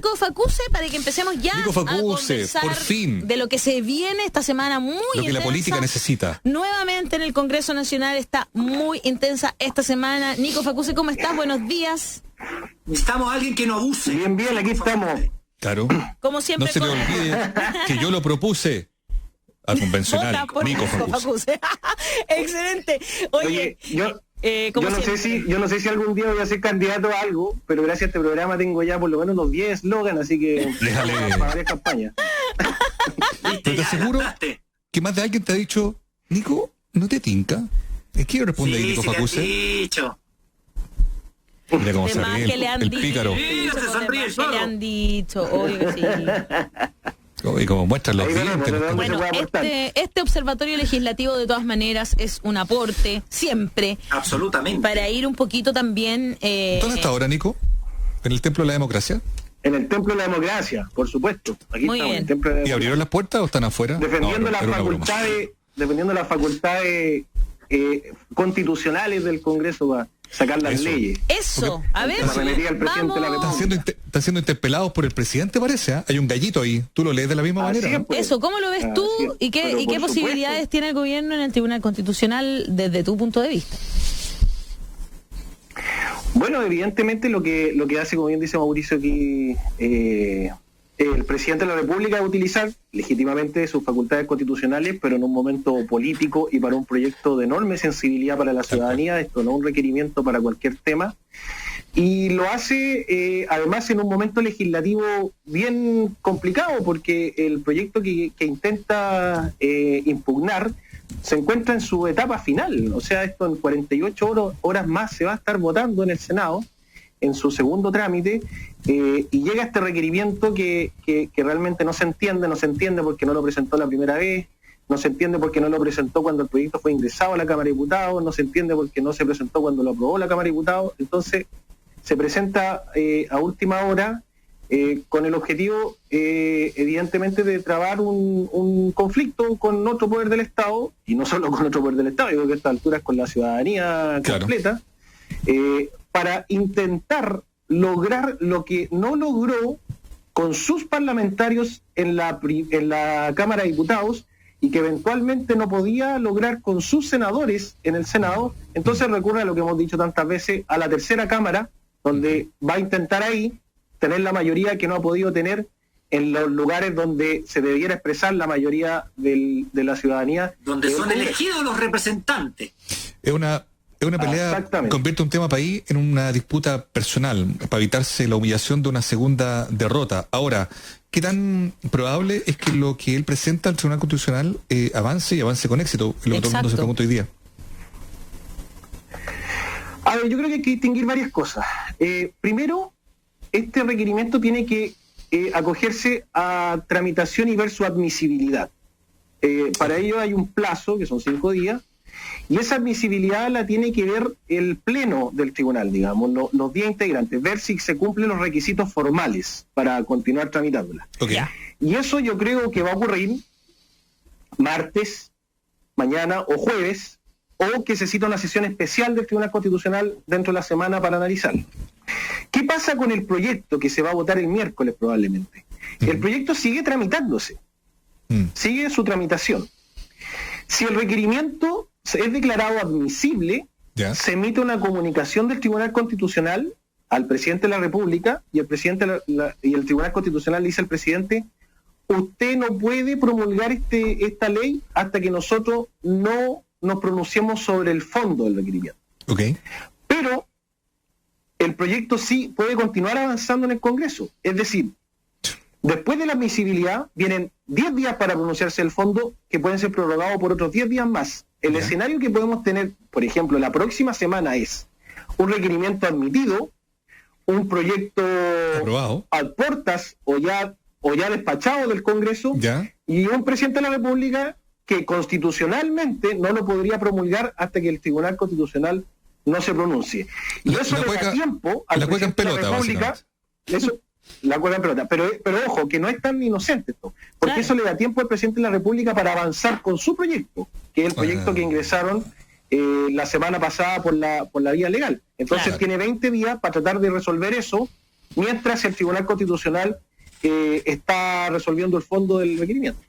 Nico Facuse para que empecemos ya Nico Facuse, a conversar por fin. de lo que se viene esta semana muy intensa. Lo que la política necesita. Nuevamente en el Congreso Nacional está muy intensa esta semana. Nico Facuse, ¿cómo estás? Buenos días. Necesitamos a alguien que no abuse. Bien, aquí estamos. Claro. Como siempre. No se le olvide que yo lo propuse al convencional. Vota por Nico Facuse. Excelente. Oye, yo no sé si algún día voy a ser candidato a algo, pero gracias a este programa tengo ya por lo menos unos 10 eslogans, así que Déjale. para varias campañas. Pero te aseguro que más de alguien te ha dicho, Nico, ¿no te tinca? ¿Es que responde ahí Nico Facuse? Dicho. Mira cómo se demás ríe que le han el dicho. pícaro. Se sonríe Demás que solo. le han dicho, obvio que sí. Y como muestran los Ahí veremos, dientes. veremos. Bueno, se puede aportar. este observatorio legislativo de todas maneras es un aporte, siempre, Absolutamente. para ir un poquito también... ¿Dónde está ahora, Nico? ¿En el Templo de la Democracia? En el Templo de la Democracia, por supuesto. Aquí Muy estamos, bien. en el Templo de la ¿Y abrieron las puertas o están afuera? defendiendo No, era una broma. defendiendo las facultades constitucionales del Congreso para sacar las Eso. leyes. Eso, a ver, La remetía al presidente de la vamos... Están siendo interpelados por el presidente, parece. ¿Ah? Hay un gallito ahí. ¿Tú lo lees de la misma Así manera? es, pues. Eso, ¿cómo lo ves tú Así es. y qué Pero por posibilidades supuesto. tiene el gobierno en el Tribunal Constitucional desde tu punto de vista? Bueno, evidentemente lo que hace, como bien dice Mauricio aquí, el presidente de la República es utilizar legítimamente sus facultades constitucionales, pero en un momento político y para un proyecto de enorme sensibilidad para la ciudadanía, esto no es un requerimiento para cualquier tema, y lo hace además en un momento legislativo bien complicado, porque el proyecto que intenta impugnar se encuentra en su etapa final, o sea, esto en 48 horas más se va a estar votando en el Senado, en su segundo trámite, y llega este requerimiento que realmente no se entiende porque no lo presentó la primera vez, no se entiende porque no lo presentó cuando el proyecto fue ingresado a la Cámara de Diputados, no se entiende porque no se presentó cuando lo aprobó la Cámara de Diputados, entonces se presenta a última hora con el objetivo evidentemente de trabar un conflicto con otro poder del Estado, y no solo con otro poder del Estado, yo creo que a estas alturas con la ciudadanía completa, para intentar lograr lo que no logró con sus parlamentarios en la Cámara de Diputados y que eventualmente no podía lograr con sus senadores en el Senado. Entonces recurre a lo que hemos dicho tantas veces, a la tercera Cámara, donde va a intentar ahí tener la mayoría que no ha podido tener en los lugares donde se debiera expresar la mayoría de la ciudadanía. Donde son elegidos los representantes. Es una pelea, Exactamente. convierte un tema país en una disputa personal, para evitarse la humillación de una segunda derrota. Ahora, ¿qué tan probable es que lo que él presenta al Tribunal Constitucional avance con éxito? Lo que todo el mundo se pregunta hoy día. A ver, yo creo que hay que distinguir varias cosas. Primero, este requerimiento tiene que acogerse a tramitación y ver su admisibilidad. Para ello hay un plazo, que son 5 días, y esa admisibilidad la tiene que ver el pleno del tribunal, digamos, los 10 integrantes, ver si se cumplen los requisitos formales para continuar tramitándola. Okay. Y eso yo creo que va a ocurrir martes, mañana o jueves, o que se cita una sesión especial del Tribunal Constitucional dentro de la semana para analizarlo. ¿Qué pasa con el proyecto que se va a votar el miércoles probablemente? El proyecto sigue tramitándose, sigue su tramitación. Si el requerimiento es declarado admisible, se emite una comunicación del Tribunal Constitucional al presidente de la República, y el presidente y el Tribunal Constitucional le dice al presidente: usted no puede promulgar esta ley hasta que nosotros no nos pronunciemos sobre el fondo del requerimiento. Okay. Pero el proyecto sí puede continuar avanzando en el Congreso. Es decir, después de la admisibilidad vienen 10 días para pronunciarse el fondo, que pueden ser prorrogados por otros 10 días más. El escenario que podemos tener, por ejemplo, la próxima semana es un requerimiento admitido, un proyecto aprobado a puertas o ya despachado del Congreso, y un presidente de la República que constitucionalmente no lo podría promulgar hasta que el Tribunal Constitucional no se pronuncie. Y eso le da tiempo al presidente de la República. Eso, la cuelga en pelota. Pero ojo, que no es tan inocente esto, porque eso le da tiempo al presidente de la República para avanzar con su proyecto, que es el proyecto que ingresaron la semana pasada por la vía legal. Entonces tiene 20 días para tratar de resolver eso, mientras el Tribunal Constitucional está resolviendo el fondo del requerimiento.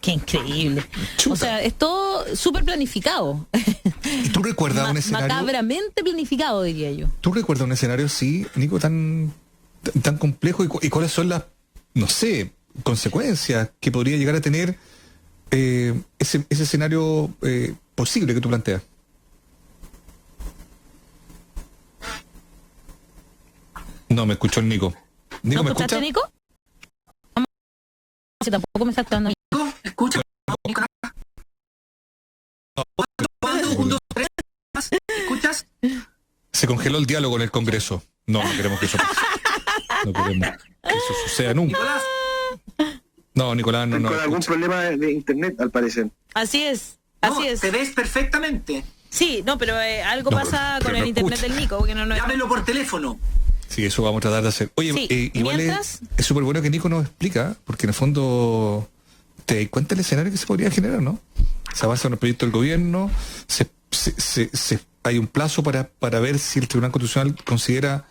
Qué increíble. Chuta. O sea, es todo súper planificado. ¿Y tú recuerdas un escenario? Macabramente planificado, diría yo. ¿Tú recuerdas un escenario así, Nico, tan complejo? ¿Y cuáles son las, no sé, consecuencias que podría llegar a tener ese escenario posible que tú planteas? No, me escuchó el Nico. ¿No ¿me escuchaste, escucha? Nico? Si tampoco me está actuando. ¿Escucha? Un, dos, tres, más. ¿Escuchas? Se congeló el diálogo en el Congreso. No queremos que eso pase. No queremos que eso suceda nunca. Nicolás, No, Nicolás, no. Con algún problema de internet, al parecer. Así es. no, Así es. te ves perfectamente. Sí, no, pero algo No, pasa pero con no el internet escucha. del Nico, porque no Llámelo por teléfono. Sí, eso vamos a tratar de hacer. Oye, Sí, igual mientras- es súper bueno que Nico nos explica, porque en el fondo te das cuenta del escenario que se podría generar, ¿no? Se avanza en el proyecto del gobierno, hay un plazo para ver si el Tribunal Constitucional considera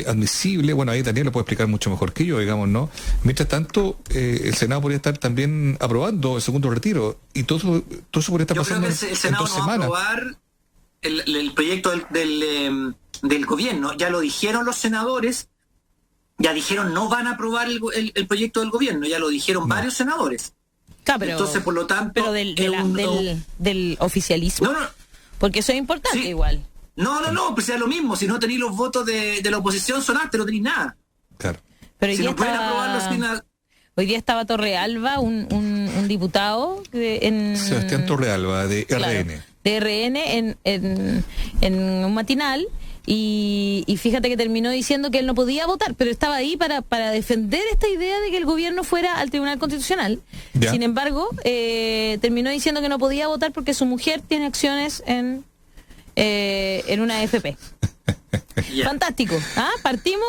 admisible. Bueno, ahí Daniel lo puede explicar mucho mejor que yo, digamos, ¿no? Mientras tanto, el Senado podría estar también aprobando el segundo retiro, y todo eso podría estar Yo creo pasando que el en Senado 2 no va a semanas. aprobar el proyecto del gobierno. Ya lo dijeron los senadores, ya dijeron no van a aprobar el proyecto del gobierno, ya lo dijeron varios senadores. Claro, pero, Entonces, por lo tanto, pero del es oficialismo. No, Porque eso es importante Sí. igual. pues sea lo mismo. Si no tenéis los votos de la oposición, sonaste, no tenéis nada. Claro. Pero hoy Si día no pueden aprobarlo, hoy día estaba Torrealba, un diputado en Sebastián Torrealba, de claro, RN. de RN en un matinal, y fíjate que terminó diciendo que él no podía votar, pero estaba ahí para defender esta idea de que el gobierno fuera al Tribunal Constitucional. Ya. Sin embargo, terminó diciendo que no podía votar porque su mujer tiene acciones en una AFP. Ya. Fantástico. ¿Ah? Partimos.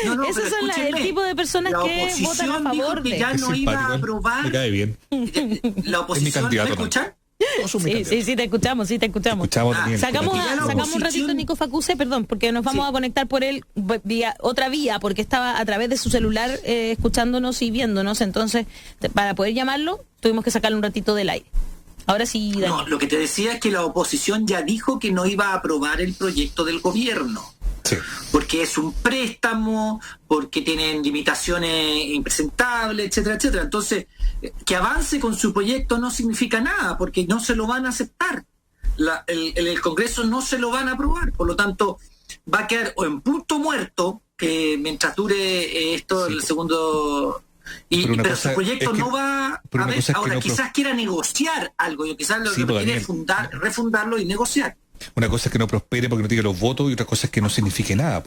No, Esos pero son el escúchenme, tipo de personas la que oposición votan a dijo favor que de. ya Es no iba a simpático, me aprobar. cae bien. La oposición, ¿me candidato, escuchan? Todos son mis Sí, candidatos. sí, te escuchamos, Escuchamos, Ah, Daniel. Sacamos Ya la un oposición- ratito Nico Facuse, perdón, porque nos vamos Sí. a conectar por él vía otra vía, porque estaba a través de su celular escuchándonos y viéndonos, entonces para poder llamarlo tuvimos que sacarle un ratito del aire. Ahora sí, Daniel. No, lo que te decía es que la oposición ya dijo que no iba a aprobar el proyecto del gobierno, Sí. porque es un préstamo, porque tienen limitaciones impresentables, etcétera, etcétera. Entonces, que avance con su proyecto no significa nada, porque no se lo van a aceptar. El Congreso no se lo van a aprobar, por lo tanto, va a quedar o en punto muerto, que mientras dure esto, Sí. el segundo... Pero una Pero cosa su proyecto es que- no va pero a una ver, cosa es que ahora no quizás quiera negociar algo, yo quizás lo Sí, que pues, quiere es Daniel. refundarlo y negociar. Una cosa es que no prospere porque no tiene los votos, y otra cosa es que no signifique nada.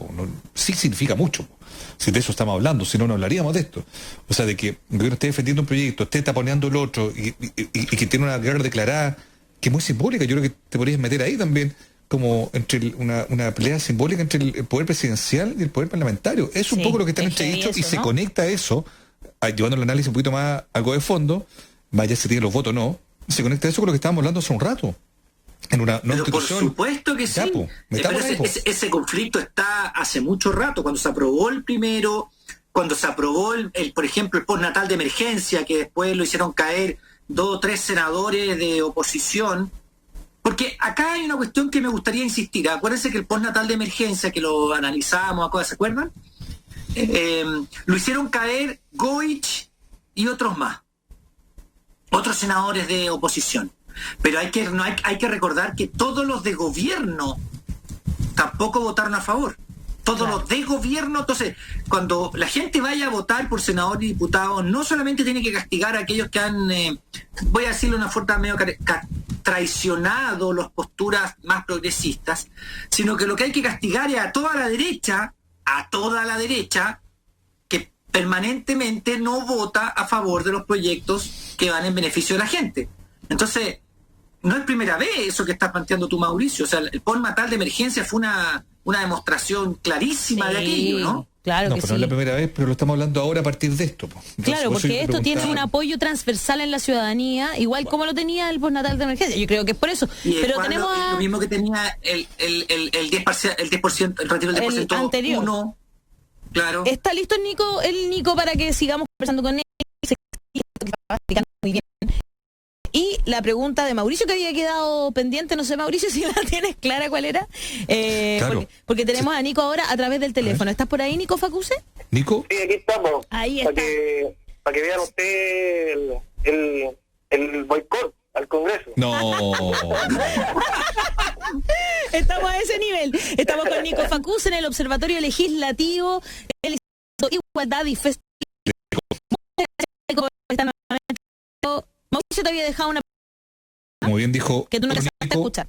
Sí significa mucho. Si de eso estamos hablando, si no, no hablaríamos de esto. O sea, de que el gobierno esté defendiendo un proyecto, esté taponeando el otro, y que tiene una guerra declarada, que es muy simbólica. Yo creo que te podrías meter ahí también, como entre una pelea simbólica entre el poder presidencial y el poder parlamentario. Es un Sí, poco lo que están es heavy entredichos, y eso, se ¿no? conecta a eso, llevando el análisis un poquito más algo de fondo, vaya si tiene los votos o no, se conecta a eso con lo que estábamos hablando hace un rato. En una Pero por constitución. supuesto que Ya, sí. po, Pero metámonos ahí, po. ese conflicto está hace mucho rato. Cuando se aprobó el primero, cuando se aprobó, por ejemplo, el postnatal de emergencia, que después lo hicieron caer 2 o 3 senadores de oposición. Porque acá hay una cuestión que me gustaría insistir. Acuérdense que el postnatal de emergencia, que lo analizamos, ¿se acuerdan? Lo hicieron caer Goich y otros más. Otros senadores de oposición. Pero hay que recordar que todos los de gobierno tampoco votaron a favor. Todos Claro. los de gobierno. Entonces, cuando la gente vaya a votar por senador y diputado, no solamente tiene que castigar a aquellos que han, voy a decirlo de una forma medio traicionado las posturas más progresistas, sino que lo que hay que castigar es a toda la derecha, que permanentemente no vota a favor de los proyectos que van en beneficio de la gente. Entonces, no es primera vez eso que estás planteando tú, Mauricio. O sea, el postnatal de emergencia fue una demostración clarísima de aquello, ¿no? Claro No, que pero sí. no es la primera vez, pero lo estamos hablando ahora a partir de esto. Entonces, Claro, por eso porque yo esto tiene un preguntaba. apoyo transversal en la ciudadanía, igual como lo tenía el postnatal de emergencia. Yo creo que es por eso. Y Pero igual tenemos lo mismo que tenía el 10%, el retiro del 10% el anterior. uno, Claro. ¿Está listo el Nico para que sigamos conversando con él? Se está explicando muy bien. Y la pregunta de Mauricio que había quedado pendiente, no sé, Mauricio, si la tienes clara cuál era. Claro. Porque tenemos a Nico ahora a través del teléfono. ¿Estás por ahí, Nico Facuse? ¿Nico? Sí, aquí estamos. Ahí está. Para que vean ustedes el boicot al Congreso. No. Estamos a ese nivel. Estamos con Nico Facuse en el Observatorio Legislativo, el Instituto Igualdad y Festival. Mauricio te había dejado una Como bien dijo que tú no alcanzaste a Nico, escuchar.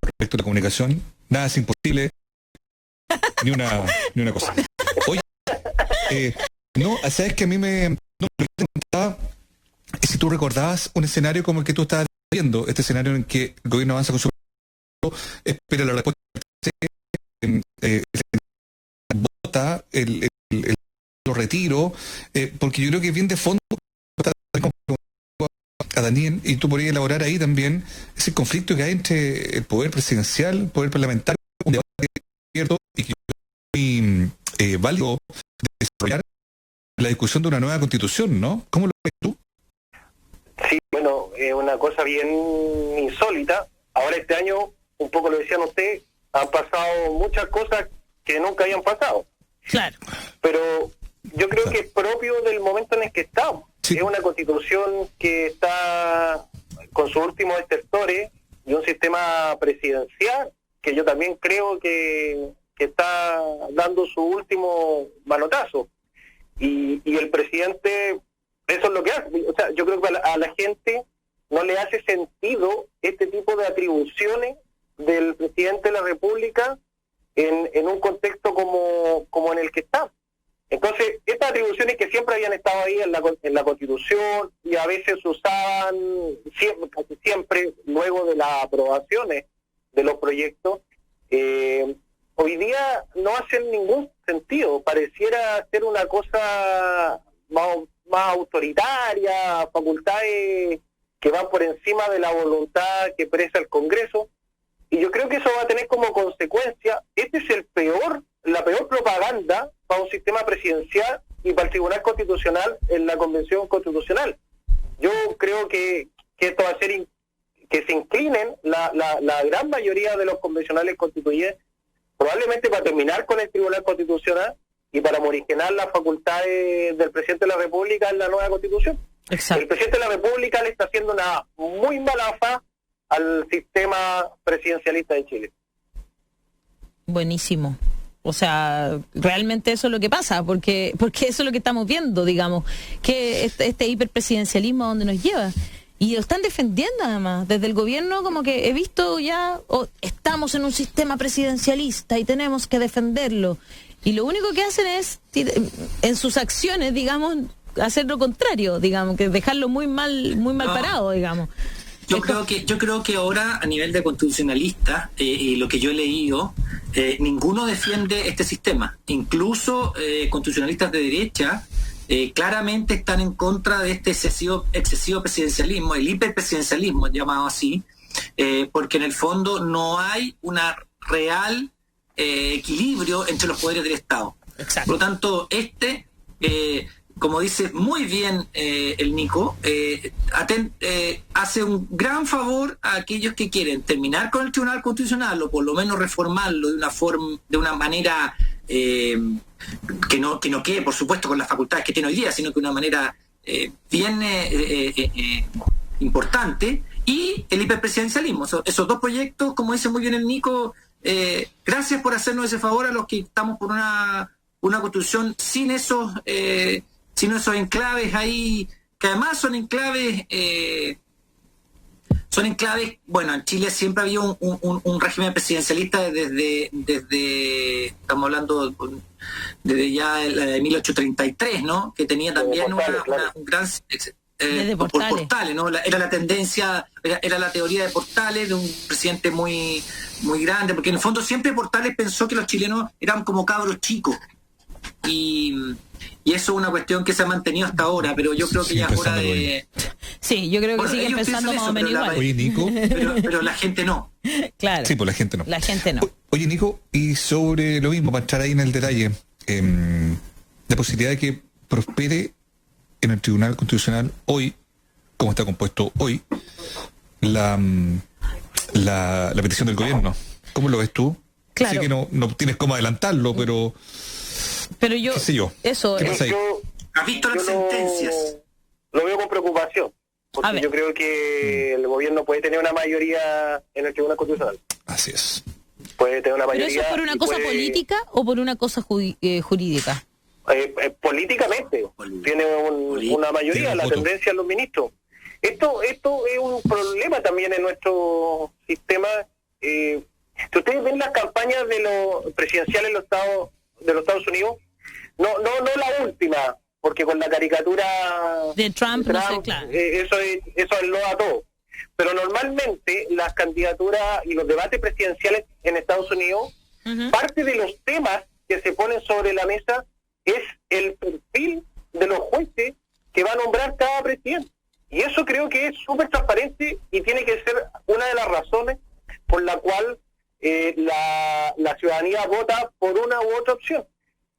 respecto a la comunicación, nada es imposible, ni una cosa. Oye, no, sabes que a mí me preguntaba si tú recordabas un escenario como el que tú estabas viendo, este escenario en que el gobierno avanza con su espera la respuesta, vota, lo retiro, porque yo creo que bien de fondo a Daniel, y tú podrías elaborar ahí también ese conflicto que hay entre el poder presidencial, el poder parlamentario, un debate abierto y que es muy válido desarrollar la discusión de una nueva constitución, ¿no? ¿Cómo lo ves tú? Sí, bueno, es una cosa bien insólita. Ahora este año, un poco lo decían ustedes, han pasado muchas cosas que nunca habían pasado. Claro. Pero yo creo que es propio del momento en el que estamos. Sí. Es una constitución que está con sus últimos estertores y un sistema presidencial que yo también creo que está dando su último manotazo. Y el presidente, eso es lo que hace. O sea, yo creo que a la gente no le hace sentido este tipo de atribuciones del presidente de la República en un contexto como en el que está. Entonces, estas atribuciones que siempre habían estado ahí en la Constitución y a veces se usaban casi siempre luego de las aprobaciones de los proyectos, hoy día no hacen ningún sentido. Pareciera ser una cosa más autoritaria, facultades que van por encima de la voluntad que expresa el Congreso. Y yo creo que eso va a tener como consecuencia, este es la peor propaganda para un sistema presidencial y para el Tribunal Constitucional en la Convención Constitucional. Yo creo que esto va a ser que se inclinen la gran mayoría de los convencionales constituyentes, probablemente para terminar con el Tribunal Constitucional y para morigerar las facultades del presidente de la República en la nueva Constitución. Exacto. El presidente de la República le está haciendo una muy mala fama al sistema presidencialista de Chile. Buenísimo. O sea, realmente eso es lo que pasa, porque eso es lo que estamos viendo, digamos, que este hiperpresidencialismo a donde nos lleva. Y lo están defendiendo además, desde el gobierno como que he visto ya, estamos en un sistema presidencialista y tenemos que defenderlo. Y lo único que hacen es, en sus acciones, digamos, hacer lo contrario, digamos, que dejarlo muy mal parado, digamos. Yo creo que ahora a nivel de constitucionalista y lo que yo he leído, ninguno defiende este sistema. Incluso constitucionalistas de derecha claramente están en contra de este excesivo presidencialismo, el hiperpresidencialismo llamado así, porque en el fondo no hay una real equilibrio entre los poderes del Estado. Exacto. Por lo tanto, como dice muy bien el Nico, hace un gran favor a aquellos que quieren terminar con el Tribunal Constitucional o por lo menos reformarlo de una manera que no quede, por supuesto, con las facultades que tiene hoy día, sino que de una manera bien importante, y el hiperpresidencialismo. Esos dos proyectos, como dice muy bien el Nico, gracias por hacernos ese favor a los que estamos por una constitución sin esos enclaves ahí, que además son enclaves, bueno, en Chile siempre había un régimen presidencialista desde estamos hablando desde ya de 1833, ¿no? Que tenía también un gran por Portales, ¿no? Era la tendencia, era la teoría de Portales, de un presidente muy, muy grande, porque en el fondo siempre Portales pensó que los chilenos eran como cabros chicos. Y eso es una cuestión que se ha mantenido hasta ahora, pero yo creo que ya es hora de... Sí, yo creo que sigue empezando más o menos igual. Oye, Nico. Pero la gente no. Claro. Sí, pues la gente no. La gente no. Oye, Nico, y sobre lo mismo, para entrar ahí en el detalle, la posibilidad de que prospere en el Tribunal Constitucional hoy, como está compuesto hoy, la petición del gobierno. ¿Cómo lo ves tú? Claro. Sé que no tienes cómo adelantarlo, pero yo, qué sé yo. Eso ¿Qué pasa ahí? ¿Has visto las sentencias? Lo veo con preocupación, porque yo creo que el gobierno puede tener una mayoría en el Tribunal Constitucional. Así es. Puede tener una ¿Pero mayoría. eso es por una cosa política o por una cosa jurídica? Políticamente tiene una mayoría, la tendencia de los ministros. Esto es un problema también en nuestro sistema. Si ustedes ven las campañas de los presidenciales de los Estados Unidos, no la última, porque con la caricatura de Trump no sé, claro. Eso enloda todo. Pero normalmente las candidaturas y los debates presidenciales en Estados Unidos, parte de los temas que se ponen sobre la mesa es el perfil de los jueces que va a nombrar cada presidente. Y eso creo que es súper transparente y tiene que ser una de las razones por la cual la ciudadanía vota por una u otra opción.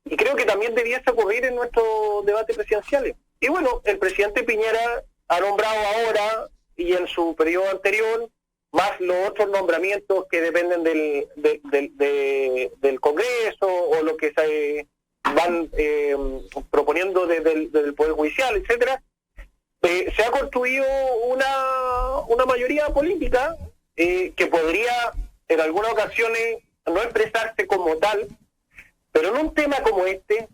Y creo que también debiese ocurrir en nuestros debates presidenciales. Y bueno, el presidente Piñera ha nombrado ahora y en su periodo anterior, más los otros nombramientos que dependen del Congreso o lo que se van proponiendo desde el Poder Judicial, etcétera. Se ha construido una mayoría política que podría en algunas ocasiones no expresarse como tal, pero en un tema como este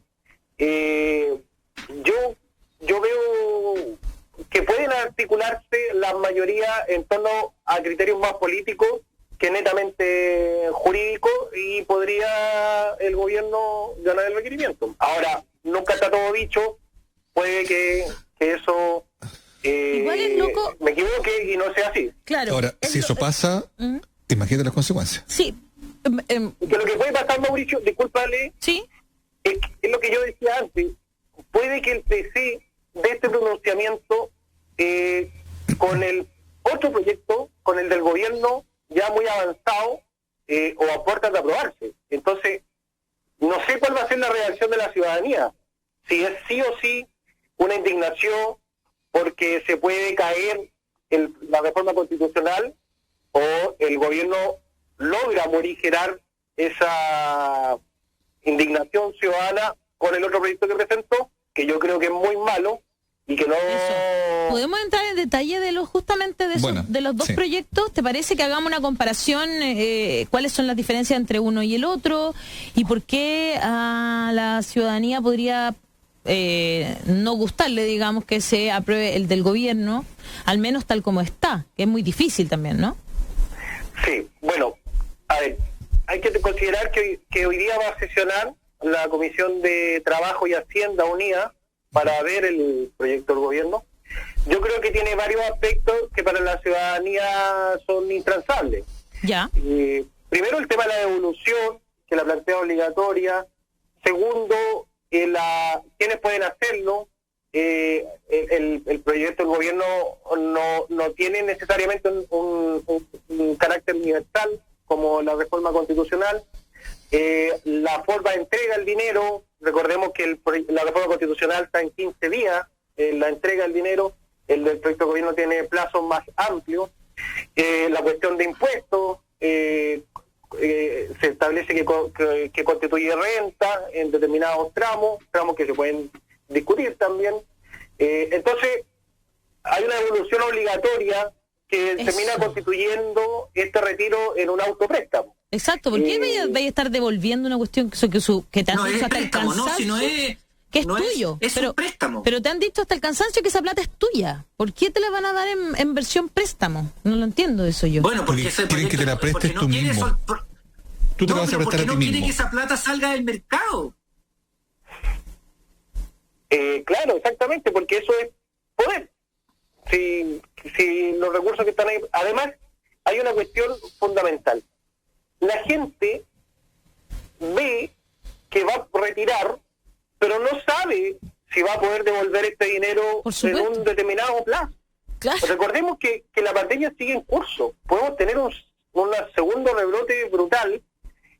yo veo que pueden articularse la mayoría en torno a criterios más políticos que netamente jurídicos y podría el gobierno ganar el requerimiento. Ahora, nunca está todo dicho, puede que eso igual es loco. Me equivoque y no sea así. Claro. Ahora, si eso pasa, imagínate las consecuencias. Sí. Que lo que puede pasar, Mauricio, discúlpale, sí, es lo que yo decía antes, puede que el PC de este pronunciamiento con el otro proyecto, con el del gobierno ya muy avanzado o a puertas de aprobarse. Entonces, no sé cuál va a ser la reacción de la ciudadanía, si es sí o sí una indignación porque se puede caer la reforma constitucional o el gobierno logra morigerar esa indignación ciudadana con el otro proyecto que presentó, que yo creo que es muy malo y que no... Eso. ¿Podemos entrar en detalle de justamente de, de los dos proyectos? ¿Te parece que hagamos una comparación? ¿Cuáles son las diferencias entre uno y el otro? ¿Y por qué a la ciudadanía podría no gustarle, digamos, que se apruebe el del gobierno, al menos tal como está? Que es muy difícil también, ¿no? Sí, bueno, a ver, hay que considerar que hoy día va a sesionar la Comisión de Trabajo y Hacienda Unida para ver el proyecto del gobierno. Yo creo que tiene varios aspectos que para la ciudadanía son intransables. Ya. Primero, el tema de la devolución, que la plantea obligatoria. Segundo, quiénes pueden hacerlo. El proyecto del gobierno no tiene necesariamente un carácter universal como la reforma constitucional. La forma de entrega del dinero, recordemos que la reforma constitucional está en 15 días, la entrega del dinero, el del proyecto de gobierno tiene plazos más amplios. La cuestión de impuestos, se establece que constituye renta en determinados tramos que se pueden discutir también. Entonces, hay una devolución obligatoria que termina constituyendo este retiro en un autopréstamo. Exacto, ¿por qué vaya a estar devolviendo una cuestión que te han dicho hasta el cansancio? Que es tuyo. Es un préstamo. Pero te han dicho hasta el cansancio que esa plata es tuya. ¿Por qué te la van a dar en versión préstamo? No lo entiendo eso yo. Bueno, porque quieren que te la prestes tú mismo. Tú te la vas a prestar a ti mismo. Porque no quiere que esa plata salga del mercado. Claro, exactamente, porque eso es poder. Si los recursos que están ahí... Además, hay una cuestión fundamental. La gente ve que va a retirar, pero no sabe si va a poder devolver este dinero en un determinado plazo. Claro. Recordemos que la pandemia sigue en curso. Podemos tener un segundo rebrote brutal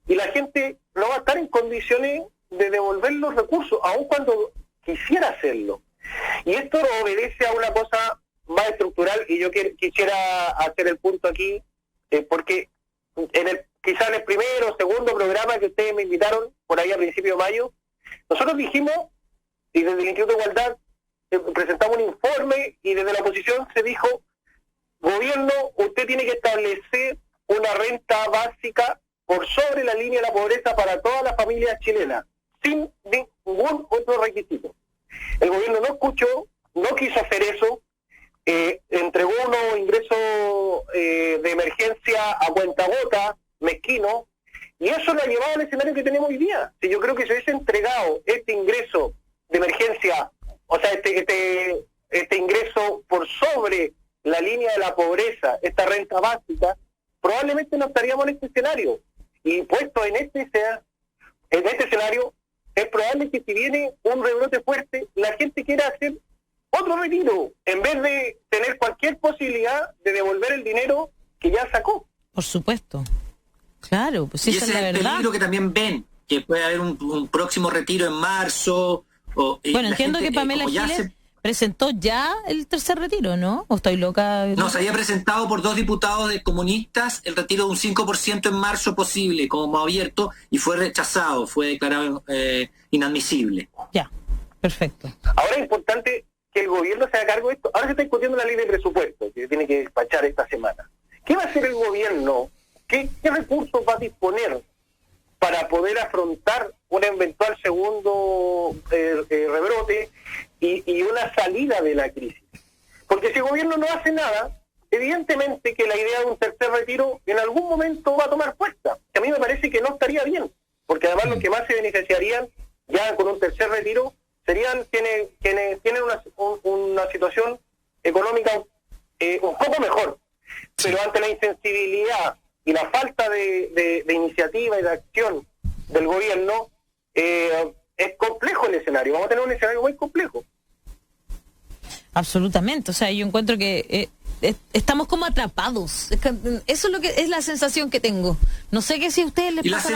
y la gente no va a estar en condiciones de devolver los recursos, aun cuando quisiera hacerlo. Y esto obedece a una cosa más estructural, y yo quisiera hacer el punto aquí, porque quizá en el primero o segundo programa que ustedes me invitaron, por ahí a principios de mayo, nosotros dijimos, y desde el Instituto de Igualdad presentamos un informe, y desde la oposición se dijo: gobierno, usted tiene que establecer una renta básica por sobre la línea de la pobreza para todas las familias chilenas, sin ningún otro requisito. El gobierno no escuchó, no quiso hacer eso, entregó unos ingresos de emergencia a cuentagota, mezquino, y eso lo ha llevado al escenario que tenemos hoy día. Si yo creo que se hubiese entregado este ingreso de emergencia, o sea, este ingreso por sobre la línea de la pobreza, esta renta básica, probablemente no estaríamos en este escenario. Y puesto en este escenario, es probable que si viene un rebrote fuerte, la gente quiera hacer otro retiro, en vez de tener cualquier posibilidad de devolver el dinero que ya sacó. Por supuesto. Claro, pues y esa ese es la el verdad. peligro que también ven, que puede haber un próximo retiro en marzo. Bueno, entiendo que Pamela Giles presentó ya el tercer retiro, ¿no? ¿O estoy loca? No, se había presentado por 2 diputados de comunistas el retiro de un 5% en marzo posible, como abierto, y fue rechazado, fue declarado inadmisible. Ya, perfecto. Ahora es importante que el gobierno se haga cargo de esto. Ahora se está discutiendo la ley de presupuesto, que tiene que despachar esta semana. ¿Qué va a hacer el gobierno? ¿Qué recursos va a disponer para poder afrontar un eventual segundo rebrote y una salida de la crisis? Porque si el gobierno no hace nada, evidentemente que la idea de un tercer retiro en algún momento va a tomar fuerza. Que a mí me parece que no estaría bien, porque además los que más se beneficiarían ya con un tercer retiro serían quienes tienen una situación económica un poco mejor. Pero ante la insensibilidad y la falta de iniciativa y de acción del gobierno, es complejo el escenario. Vamos a tener un escenario muy complejo. Absolutamente. O sea, yo encuentro que estamos como atrapados. Eso es lo que es la sensación que tengo. No sé qué si a ustedes les y pasa.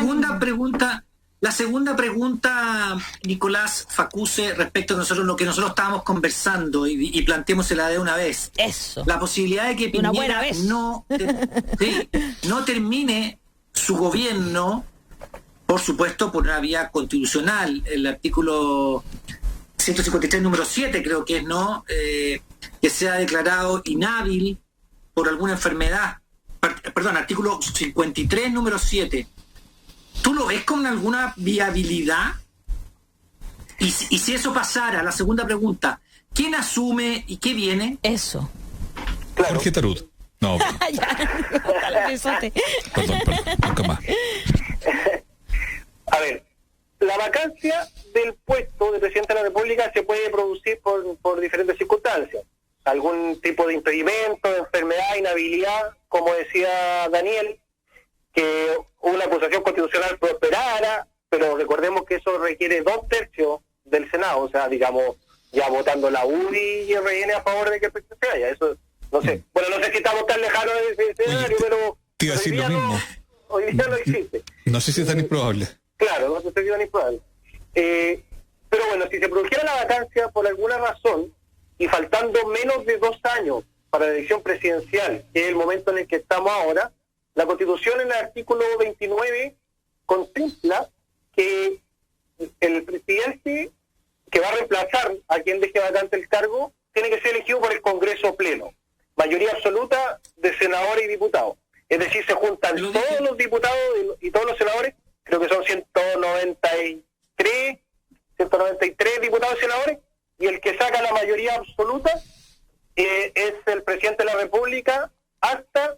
La segunda pregunta, Nicolás Facuse, respecto a lo que nosotros estábamos conversando y planteémosela de una vez. Eso. La posibilidad de que Piñera no termine su gobierno, por supuesto, por una vía constitucional. El artículo 153, número 7, creo que es, ¿no? Que sea declarado inhábil por alguna enfermedad. Perdón, artículo 53, número 7. ¿Tú lo ves con alguna viabilidad? Y si eso pasara, la segunda pregunta, ¿quién asume y qué viene? Eso. Claro. Jorge Tarut. No. Perdón, nunca más. A ver, la vacancia del puesto de presidente de la República se puede producir por diferentes circunstancias. Algún tipo de impedimento, de enfermedad, inhabilidad, como decía Daniel, que una acusación constitucional prosperara, pero recordemos que eso requiere 2/3 del Senado, o sea, digamos, ya votando la UDI y el RN a favor de que el presidente se vaya. Eso, no sé. Bueno, no sé si estamos tan lejanos de ese escenario, pero te iba a decir lo mismo. Hoy día no existe. No sé si es tan improbable. Claro, no sé si es tan improbable. Pero bueno, si se produjera la vacancia por alguna razón, y faltando menos de 2 años para la elección presidencial, que es el momento en el que estamos ahora, la Constitución en el artículo 29 contempla que el presidente que va a reemplazar a quien deje vacante el cargo tiene que ser elegido por el Congreso Pleno, mayoría absoluta de senadores y diputados. Es decir, se juntan todos los diputados y todos los senadores, creo que son 193 diputados y senadores, y el que saca la mayoría absoluta es el presidente de la República hasta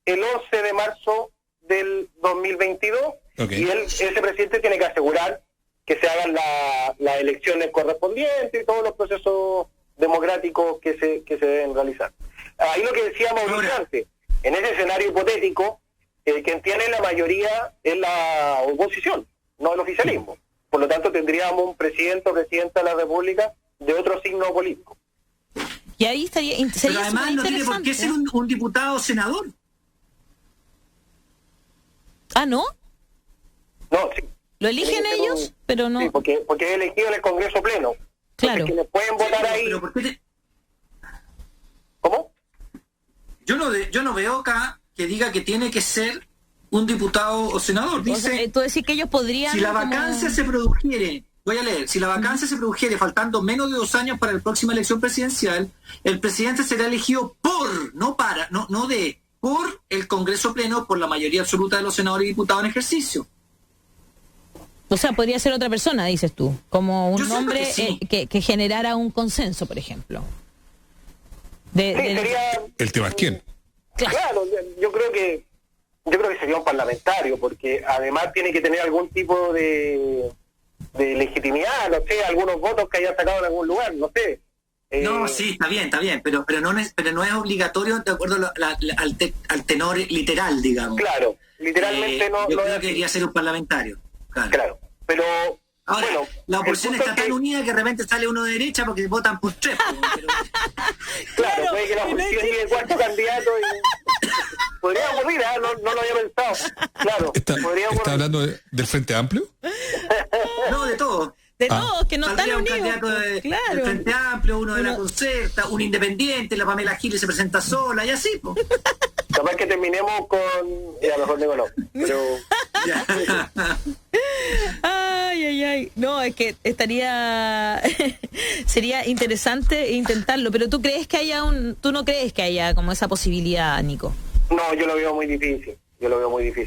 el 11 de marzo del 2022, okay. Y ese presidente tiene que asegurar que se hagan las elecciones correspondientes y todos los procesos democráticos que se deben realizar. Ahí lo que decíamos antes, en ese escenario hipotético, quien tiene la mayoría es la oposición, no el oficialismo. Por lo tanto, tendríamos un presidente o presidenta de la República de otro signo político. Y ahí sería pero además no tiene por qué ser un diputado o senador. ¿Ah, no? No, sí. Lo eligen ellos, pero no... Sí, porque es elegido en el Congreso Pleno. Claro. Entonces, quienes pueden votar ahí... Pero ¿por qué ¿Cómo? yo no veo acá que diga que tiene que ser un diputado o senador. Dice, O sea, tú decís que ellos podrían... si la como- vacancia se produjere, voy a leer, si la vacancia se produjere faltando menos de 2 años para la próxima elección presidencial, el presidente será elegido por el Congreso Pleno, por la mayoría absoluta de los senadores y diputados en ejercicio. O sea, podría ser otra persona, dices tú, como un Yo siento nombre que sí. que generara un consenso, por ejemplo. Sí, sería... El tema es quién. Claro, yo creo que sería un parlamentario, porque además tiene que tener algún tipo de legitimidad, no sé, algunos votos que haya sacado en algún lugar, no sé. No, sí, está bien, pero no es obligatorio de acuerdo al tenor literal, digamos. Claro, literalmente no... Yo no creo es que así. debería ser un parlamentario. Claro, pero... Ahora, bueno, la oposición el punto está tan es que- unida que de repente sale uno de derecha porque votan por 3. Pero... Claro, puede que la oposición llegue 4 candidatos y... Podría ocurrir, no lo había pensado. Claro, podría ¿Está ocurrir. hablando del Frente Amplio? No, de todo. De todos, que no están Saldría un unidos. candidato del Claro. Frente Amplio, uno de la Uno- Concerta, un independiente, la Pamela Giles se presenta sola y así, pues. Capaz que terminemos con... Ya, mejor digo no. Pero... Ay. No, es que estaría... Sería interesante intentarlo, pero tú no crees que haya como esa posibilidad, Nico. No, yo lo veo muy difícil.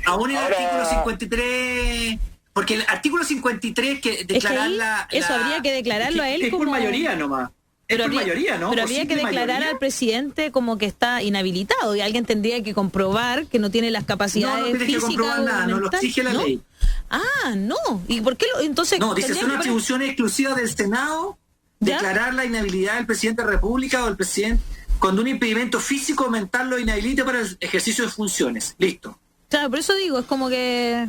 Aún el Ahora- artículo 53... Porque el artículo 53 que Es que declarar ahí eso habría que declararlo a él es como... por mayoría nomás. Es por mayoría, ¿no? Pero Por habría que simple declarar mayoría. al presidente como que está inhabilitado y alguien tendría que comprobar que no tiene las capacidades No tienes que físicas comprobar nada, no lo mentales, exige la ¿no? ley. Ah, no. ¿Y por qué entonces? No, dice, tendría son que poner- atribuciones exclusivas del Senado ¿Ya? declarar la inhabilidad del presidente de la República o del presidente cuando un impedimento físico o mental lo inhabilite para el ejercicio de funciones. Listo. Claro, por eso digo, es como que...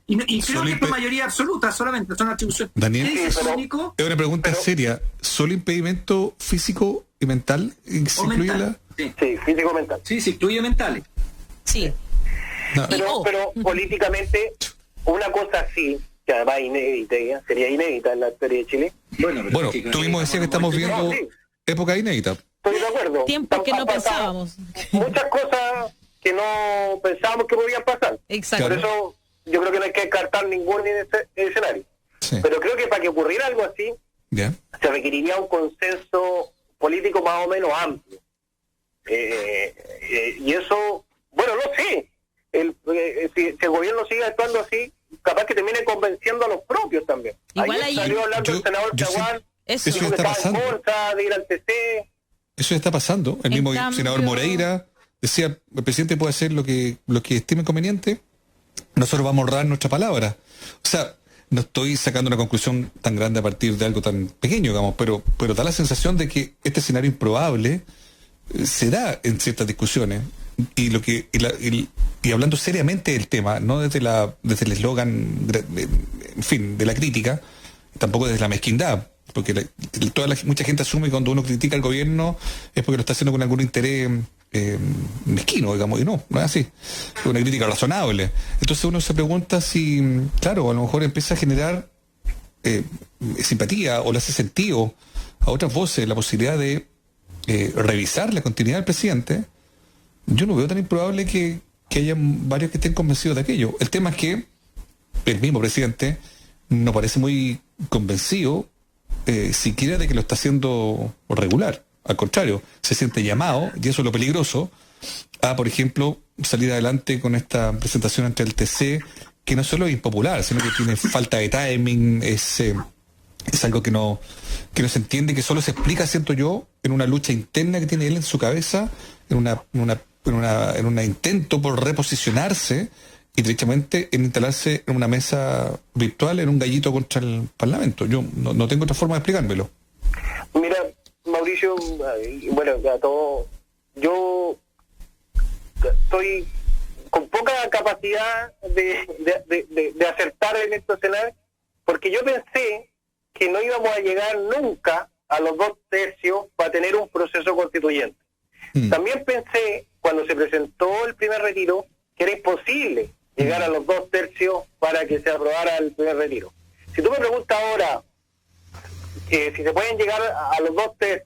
Y creo que es por mayoría absoluta solamente, son atribuciones. Daniel. ¿Qué dice Sí, pero- Sónico? Es una pregunta seria. ¿Solo impedimento físico y mental se O incluye mental. la...? Sí. Sí, físico-mental. Sí, se incluye mentales. Sí. No. Pero políticamente, una cosa así, que además inédita, ¿ya? Sería inédita en la historia de Chile. Bueno, Bueno, tú mismo decías que estamos viendo No, sí. época inédita. Estoy de acuerdo. Tiempos que no Han pasado pensábamos. Muchas cosas que no pensábamos que podían pasar. Exacto. Por eso yo creo que no hay que descartar ningún escenario. Sí. Pero creo que para que ocurriera algo así, ¿Ya? se requeriría un consenso político más o menos amplio. Y eso, bueno, no sé. Si el gobierno sigue actuando así, capaz que termine convenciendo a los propios también. Igual Ayer ahí- salió hablando el senador yo sí- Chaguán, Eso. Eso dijo que está estaba en pasando. contra de ir al TC. Eso ya está pasando. El En mismo cambio- senador Moreira decía, el presidente puede hacer lo que estime conveniente, nosotros vamos a honrar nuestra palabra. O sea, no estoy sacando una conclusión tan grande a partir de algo tan pequeño, digamos, pero da la sensación de que este escenario improbable se da en ciertas discusiones. Y hablando seriamente del tema, no desde el eslogan, en fin, de la crítica, tampoco desde la mezquindad, porque mucha gente asume que cuando uno critica al gobierno es porque lo está haciendo con algún interés mezquino, digamos, y no es así, es una crítica razonable. Entonces uno se pregunta si, claro, a lo mejor empieza a generar simpatía o le hace sentido a otras voces la posibilidad de revisar la continuidad del presidente. Yo no veo tan improbable que haya varios que estén convencidos de aquello. El tema es que el mismo presidente no parece muy convencido siquiera de que lo está haciendo regular. Al contrario, se siente llamado, y eso es lo peligroso, a, por ejemplo, salir adelante con esta presentación ante el TC, que no solo es impopular, sino que tiene falta de timing, es algo que no se entiende, que solo se explica, siento yo, en una lucha interna que tiene él en su cabeza, en un intento por reposicionarse y derechamente en instalarse en una mesa virtual, en un gallito contra el Parlamento. Yo no tengo otra forma de explicármelo. Mira, Mauricio, bueno, a todo, yo estoy con poca capacidad de acertar en estos escenarios, porque yo pensé que no íbamos a llegar nunca a los 2/3 para tener un proceso constituyente. También pensé, cuando se presentó el primer retiro, que era imposible llegar a los 2/3 para que se aprobara el primer retiro. Si tú me preguntas ahora si se pueden llegar a los 2/3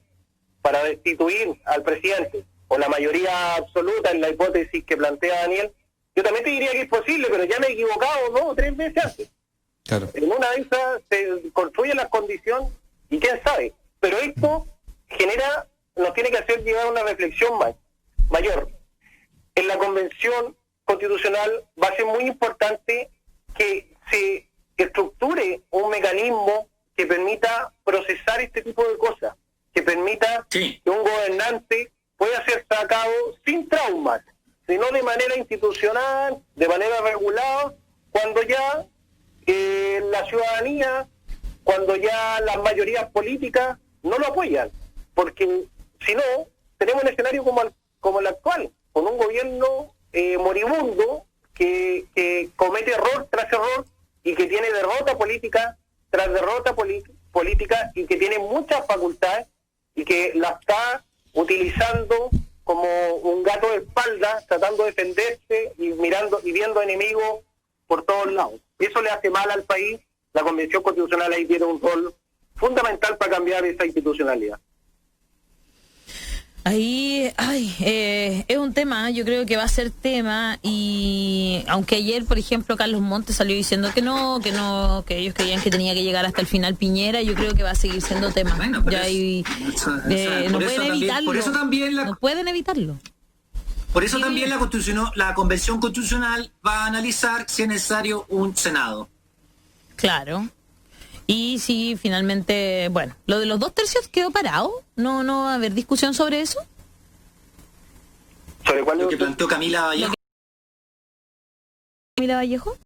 para destituir al presidente, o la mayoría absoluta en la hipótesis que plantea Daniel, yo también te diría que es posible, pero ya me he equivocado 2 o 3 veces antes. Claro. En una de esas se construyen las condiciones y quién sabe. Pero esto nos tiene que hacer llegar a una reflexión mayor. En la Convención Constitucional va a ser muy importante que se estructure un mecanismo que permita procesar este tipo de cosas, que permita que un gobernante pueda ser sacado sin traumas, sino de manera institucional, de manera regulada, cuando ya la ciudadanía, cuando ya las mayorías políticas no lo apoyan, porque si no, tenemos un escenario como el actual, con un gobierno moribundo que comete error tras error y que tiene derrota política tras derrota política y que tiene muchas facultades y que la está utilizando como un gato de espalda, tratando de defenderse y viendo enemigos por todos lados. Eso le hace mal al país. La Convención Constitucional ahí tiene un rol fundamental para cambiar esa institucionalidad. Ahí, es un tema, yo creo que va a ser tema, y aunque ayer, por ejemplo, Carlos Montes salió diciendo que ellos creían que tenía que llegar hasta el final Piñera, yo creo que va a seguir siendo tema. Bueno, no pueden evitarlo. Por eso también no pueden evitarlo. Por eso también la Convención Constitucional va a analizar si es necesario un Senado. Claro. Y si finalmente, bueno, lo de los 2/3 quedó parado, no va a haber discusión sobre eso. ¿Sobre cuál? Lo que planteó Camila Vallejo. ¿Camila Vallejo?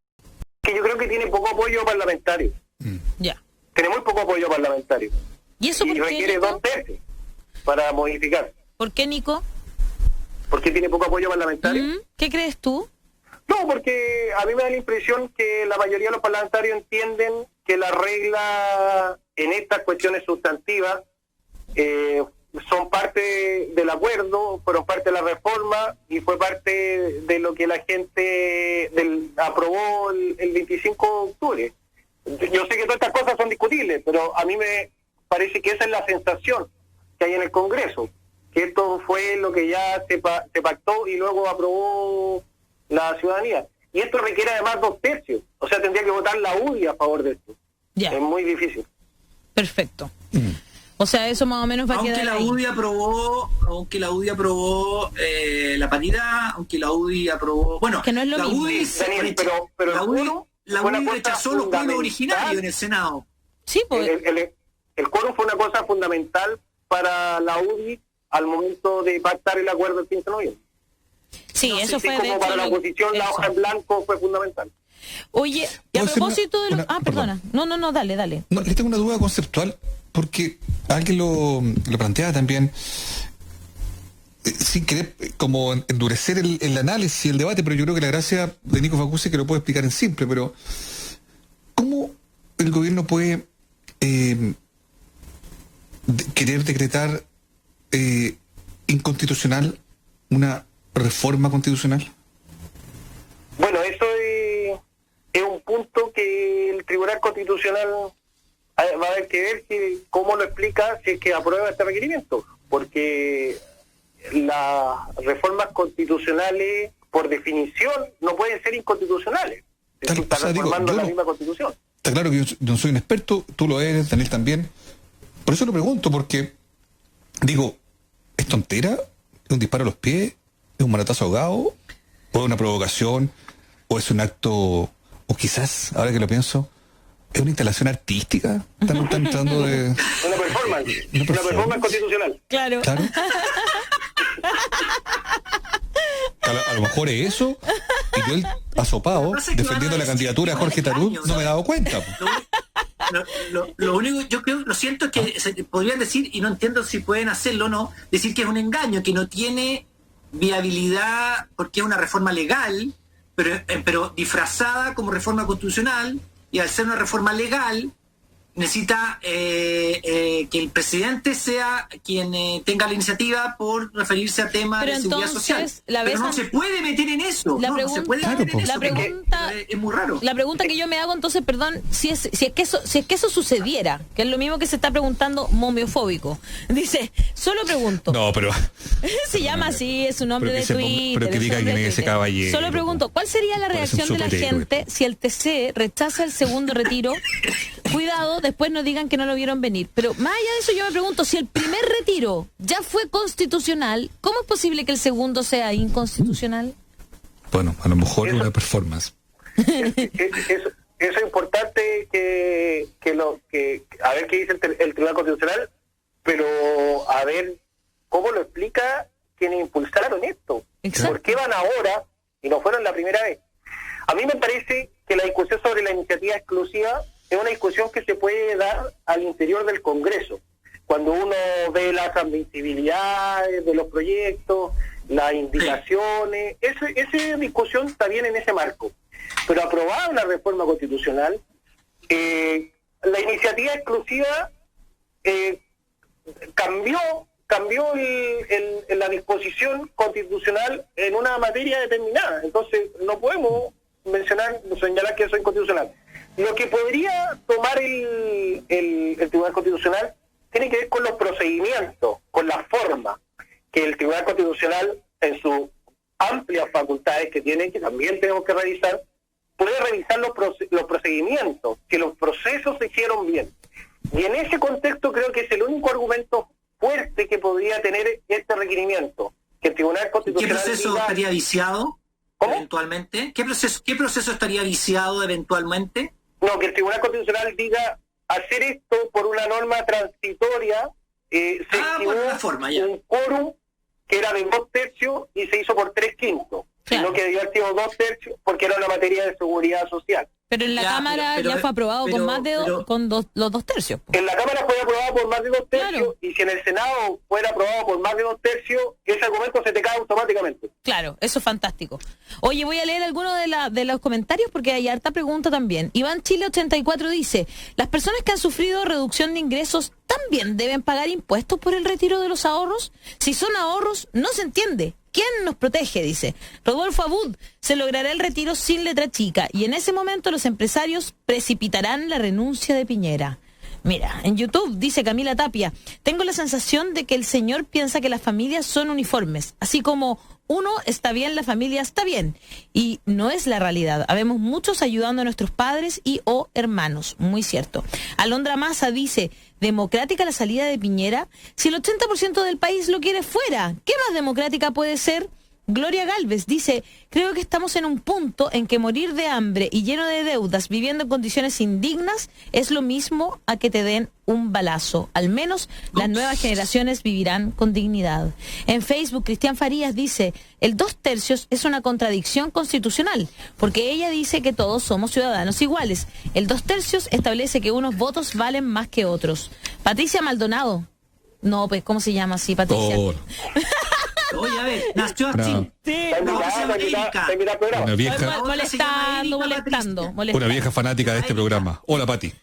Que yo creo que tiene poco apoyo parlamentario. Ya. Tiene muy poco apoyo parlamentario. ¿Y eso por qué, requiere Nico? 2/3 para modificar. ¿Por qué, Nico? ¿Por qué tiene poco apoyo parlamentario? ¿Qué crees tú? No, porque a mí me da la impresión que la mayoría de los parlamentarios entienden que las reglas en estas cuestiones sustantivas son parte del acuerdo, fueron parte de la reforma y fue parte de lo que la gente aprobó el 25 de octubre. Yo sé que todas estas cosas son discutibles, pero a mí me parece que esa es la sensación que hay en el Congreso, que esto fue lo que ya se pactó y luego aprobó la ciudadanía. Y esto requiere además 2/3, o sea, tendría que votar la UDI a favor de esto. Ya. Es muy difícil. Perfecto. O sea, eso más o menos va a quedar ahí. Aunque la UDI aprobó la paridad, aunque la UDI aprobó... Bueno, que no es lo la mismo. UDI, Daniel, pero la UDI rechazó los pueblos originarios en el Senado. Sí, pues... El quórum fue una cosa fundamental para la UDI al momento de pactar el acuerdo el 15 de noviembre. Sí, no eso sé fue si de como hecho, para la oposición la hoja en blanco fue fundamental. Oye, y a propósito de los... perdona. No, dale. No, le tengo una duda conceptual, porque alguien lo planteaba también, sin querer como endurecer el análisis, el debate, pero yo creo que la gracia de Nico Facuse es que lo puede explicar en simple, pero ¿cómo el gobierno puede querer decretar inconstitucional una reforma constitucional? Bueno, eso es un punto que el Tribunal Constitucional va a haber que ver cómo lo explica si es que aprueba este requerimiento, porque las reformas constitucionales, por definición, no pueden ser inconstitucionales. Está reformando la misma Constitución. Está claro que yo no soy un experto, tú lo eres, Daniel también. Por eso lo pregunto, porque digo, ¿es tontera? ¿Es un disparo a los pies? ¿Es un manotazo ahogado? ¿O es una provocación? ¿O es un acto, o quizás, ahora que lo pienso, es una instalación artística? Están tratando de... Una performance constitucional. Claro. A lo mejor es eso, y yo el asopado, defendiendo la candidatura de Jorge Tarut, no me he dado cuenta. Lo único, yo creo, lo siento, es que se podrían decir, y no entiendo si pueden hacerlo o no, decir que es un engaño, que no tiene viabilidad porque es una reforma legal, pero disfrazada como reforma constitucional, y al ser una reforma legal, necesita que el presidente sea quien tenga la iniciativa por referirse a temas Pero de seguridad social. Pero no se puede meter en eso. No se puede meter en eso. Es muy raro. La pregunta que yo me hago entonces, perdón, si es que eso sucediera, que es lo mismo que se está preguntando momiofóbico. Dice, solo pregunto. No, pero se llama así, es un nombre de Twitter. Pero que diga quién es ese caballero. Solo pregunto, ¿cuál sería la reacción de la gente si el TC rechaza el segundo retiro? Cuidado, después no digan que no lo vieron venir. Pero más allá de eso, yo me pregunto, si el primer retiro ya fue constitucional, ¿cómo es posible que el segundo sea inconstitucional? Bueno, a lo mejor una performance. Eso es importante a ver qué dice el Tribunal Constitucional, pero a ver cómo lo explica quienes impulsaron esto. Exacto. ¿Por qué van ahora y no fueron la primera vez? A mí me parece que la discusión sobre la iniciativa exclusiva es una discusión que se puede dar al interior del Congreso. Cuando uno ve las admisibilidades de los proyectos, las indicaciones, esa discusión está bien en ese marco. Pero aprobada una reforma constitucional, la iniciativa exclusiva cambió la disposición constitucional en una materia determinada. Entonces no podemos señalar que eso es inconstitucional. Lo que podría tomar el Tribunal Constitucional tiene que ver con los procedimientos, con la forma que el Tribunal Constitucional, en sus amplias facultades que tiene, que también tenemos que revisar, puede revisar los procedimientos, que los procesos se hicieron bien. Y en ese contexto creo que es el único argumento fuerte que podría tener este requerimiento, que el Tribunal Constitucional... ¿Qué proceso estaría viciado? ¿Cómo? Eventualmente. ¿Qué proceso estaría viciado eventualmente? No, que el Tribunal Constitucional diga hacer esto por una norma transitoria, por una forma, ya. Un quórum que era de 2/3 y se hizo por 3/5, sino que debió haber sido 2/3 porque era una materia de seguridad social. Pero en la Cámara ya fue aprobado con más de los 2/3. En la Cámara fue aprobado por más de 2/3, claro. Y si en el Senado fuera aprobado por más de 2/3, ese argumento se te cae automáticamente. Claro, eso es fantástico. Oye, voy a leer algunos de los comentarios porque hay harta pregunta también. Iván Chile 84 dice, las personas que han sufrido reducción de ingresos también deben pagar impuestos por el retiro de los ahorros. Si son ahorros, no se entiende. ¿Quién nos protege? Dice Rodolfo Abud. Se logrará el retiro sin letra chica y en ese momento los empresarios precipitarán la renuncia de Piñera. Mira, en YouTube dice Camila Tapia, tengo la sensación de que el señor piensa que las familias son uniformes, así como uno está bien, la familia está bien, y no es la realidad. Habemos muchos ayudando a nuestros padres y o hermanos, muy cierto. Alondra Maza dice, democrática la salida de Piñera, si el 80% del país lo quiere fuera, ¿qué más democrática puede ser? Gloria Galvez dice, creo que estamos en un punto en que morir de hambre y lleno de deudas, viviendo en condiciones indignas, es lo mismo a que te den un balazo. Al menos las nuevas generaciones vivirán con dignidad. En Facebook, Cristian Farías dice, el 2/3 es una contradicción constitucional, porque ella dice que todos somos ciudadanos iguales. El 2/3 establece que unos votos valen más que otros. Patricia Maldonado. No, pues, ¿cómo se llama así, Patricia? Oh. Oye, a ver, nació así. Sí. Una vieja, Molestando. una vieja fanática de este programa. Hola, Pati.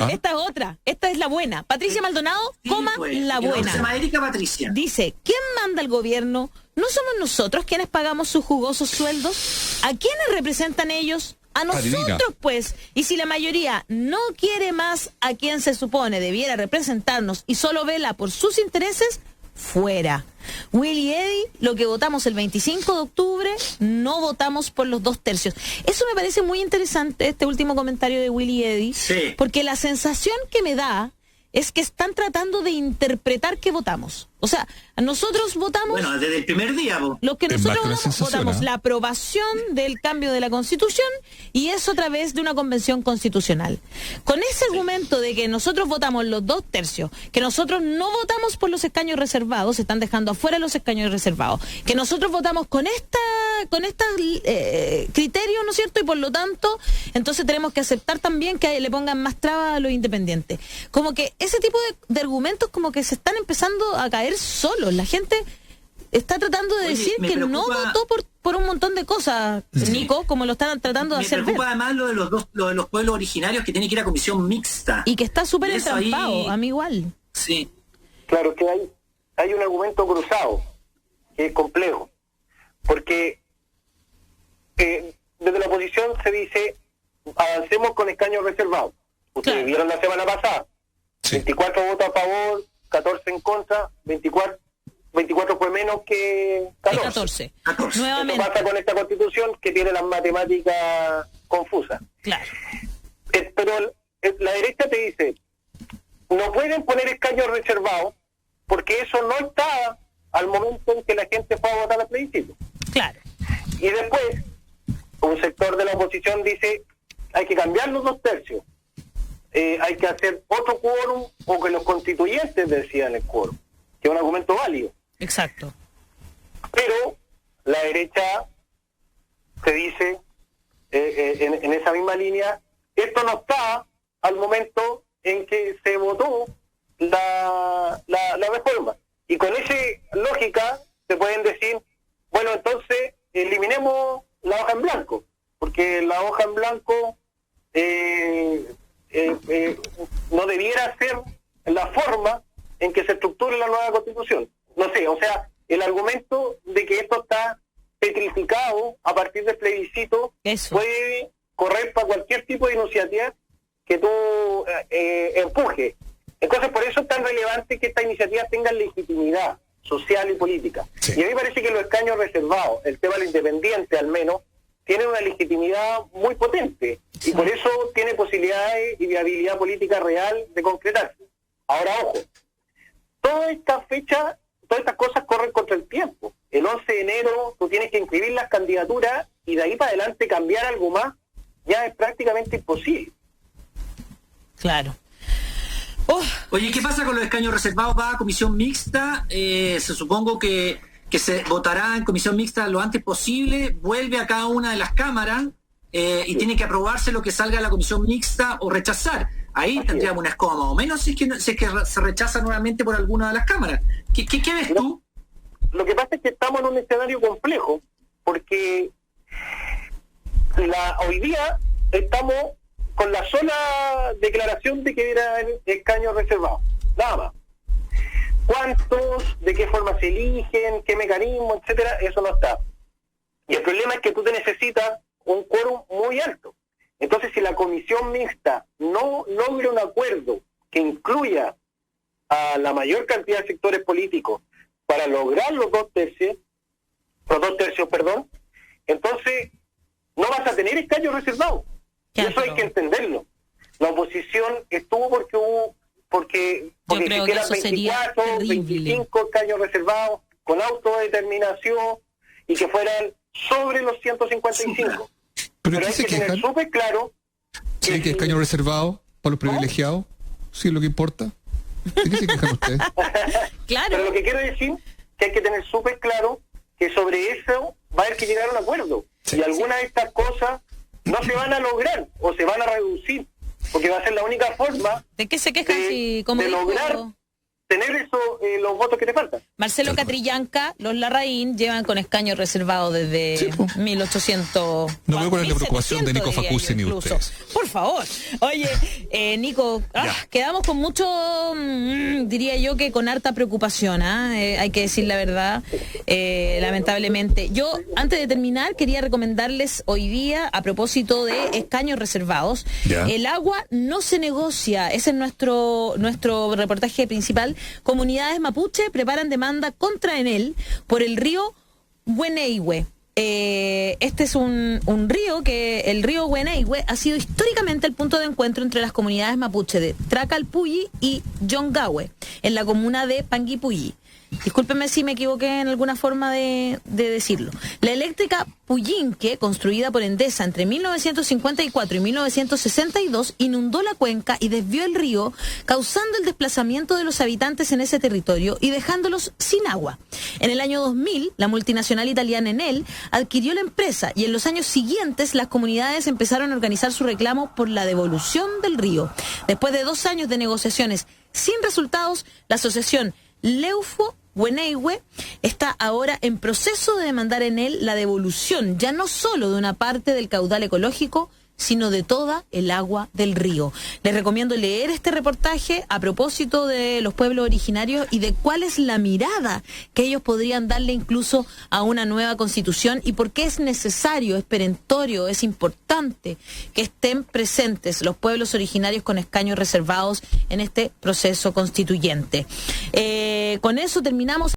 ¿Ah? Esta es otra, esta es la buena. Patricia Maldonado, la buena. Se llama Erika Patricia. Dice, ¿quién manda al gobierno? ¿No somos nosotros quienes pagamos sus jugosos sueldos? ¿A quiénes representan ellos? A nosotros, pues. Y si la mayoría no quiere más a quien se supone debiera representarnos y solo vela por sus intereses, fuera. Willy Eddy, lo que votamos el 25 de octubre, no votamos por los 2/3. Eso me parece muy interesante, este último comentario de Willy Eddy, sí. Porque la sensación que me da es que están tratando de interpretar que votamos. O sea, nosotros votamos... Bueno, desde el primer día, vos. Lo que nosotros votamos, la aprobación del cambio de la Constitución, y eso a través de una convención constitucional. Con ese argumento de que nosotros votamos los 2/3, que nosotros no votamos por los escaños reservados, se están dejando afuera los escaños reservados, que nosotros votamos con esta criterio, ¿no es cierto? Y por lo tanto, entonces tenemos que aceptar también que le pongan más trabas a los independientes. Como que ese tipo de argumentos como que se están empezando a caer solos. La gente está tratando de decir que no votó por un montón de cosas, Nico, como lo están tratando de hacer ver. Me preocupa además lo de los pueblos originarios que tienen que ir a comisión mixta. Y que está súper entrampado, a mí igual. Sí. Claro que hay un argumento cruzado, que es complejo, porque desde la oposición se dice, avancemos con escaños reservados. Ustedes vieron la semana pasada, 24 votos a favor, 14 en contra, 24 fue menos que 14. Nuevamente. Esto pasa con esta constitución que tiene las matemáticas confusas. Claro. Pero la derecha te dice, no pueden poner escaños reservados porque eso no está al momento en que la gente fue a votar al plebiscito. Claro. Y después, un sector de la oposición dice, hay que cambiar los 2/3. Hay que hacer otro quórum, o que los constituyentes decían el quórum, que es un argumento válido. Exacto. Pero la derecha se dice, en esa misma línea, esto no está al momento en que se votó la reforma. Y con esa lógica se pueden decir, bueno, entonces eliminemos la hoja en blanco, porque la hoja en blanco no debiera ser la forma en que se estructure la nueva constitución. No sé, o sea, el argumento de que esto está petrificado a partir del plebiscito puede correr para cualquier tipo de iniciativa que tú empuje. Entonces, por eso es tan relevante que estas iniciativas tengan legitimidad social y política. Sí. Y a mí me parece que los escaños reservados, el tema de lo independiente al menos, tiene una legitimidad muy potente, y por eso tiene posibilidades y viabilidad política real de concretarse. Ahora, ojo, todas estas cosas corren contra el tiempo. El 11 de enero tú tienes que inscribir las candidaturas, y de ahí para adelante cambiar algo más ya es prácticamente imposible. Claro. Oye, ¿qué pasa con los escaños reservados? Va a comisión mixta, se supongo que se votará en comisión mixta lo antes posible, vuelve a cada una de las cámaras y tiene que aprobarse lo que salga de la comisión mixta o rechazar. Ahí tendríamos una escoba más o menos si es que se rechaza nuevamente por alguna de las cámaras. ¿Qué ves tú? Lo que pasa es que estamos en un escenario complejo, porque hoy día estamos con la sola declaración de que era el escaño reservado, nada más. ¿Cuántos, de qué forma se eligen, qué mecanismo, etcétera? Eso no está. Y el problema es que tú te necesitas un quórum muy alto. Entonces, si la comisión mixta no logra un acuerdo que incluya a la mayor cantidad de sectores políticos para lograr los 2/3, entonces no vas a tener escaños reservados. Y eso hay que entenderlo. La oposición estuvo porque existieran 24, 25 escaños reservados con autodeterminación y que fueran sobre los 155. Pero hay que tener súper claro que escaños reservados para los privilegiados, sí es lo que importa. ¿De qué se quejan ustedes? Claro. Pero lo que quiero decir es que hay que tener súper claro que sobre eso va a haber que llegar a un acuerdo. Sí, y algunas de estas cosas no se van a lograr o se van a reducir, porque va a ser la única forma ¿de qué se quejan de lograr tener los votos que te faltan. Marcelo Catrillanca, los Larraín llevan con escaños reservados desde 1800. No veo con la preocupación de Nico Facuse ni ustedes. Por favor. Oye, Nico, quedamos con mucho, diría yo que con harta preocupación, hay que decir la verdad, lamentablemente. Yo, antes de terminar, quería recomendarles hoy día, a propósito de escaños reservados, el agua no se negocia, ese es nuestro reportaje principal. Comunidades mapuche preparan demanda contra Enel por el río Hueneihue. Este es un río el río Hueneihue ha sido históricamente el punto de encuentro entre las comunidades mapuche de Tracalpulli y Yongahue, en la comuna de Panguipulli. Discúlpeme si me equivoqué en alguna forma de decirlo. La eléctrica Puyinque, construida por Endesa entre 1954 y 1962, inundó la cuenca y desvió el río, causando el desplazamiento de los habitantes en ese territorio y dejándolos sin agua. En el año 2000, la multinacional italiana Enel adquirió la empresa, y en los años siguientes las comunidades empezaron a organizar su reclamo por la devolución del río. Después de 2 años de negociaciones sin resultados, la asociación Leufo Huenehue está ahora en proceso de demandar en él la devolución, ya no solo de una parte del caudal ecológico, sino de toda el agua del río. Les recomiendo leer este reportaje a propósito de los pueblos originarios y de cuál es la mirada que ellos podrían darle incluso a una nueva constitución y por qué es necesario, es perentorio, es importante que estén presentes los pueblos originarios con escaños reservados en este proceso constituyente. Con eso terminamos.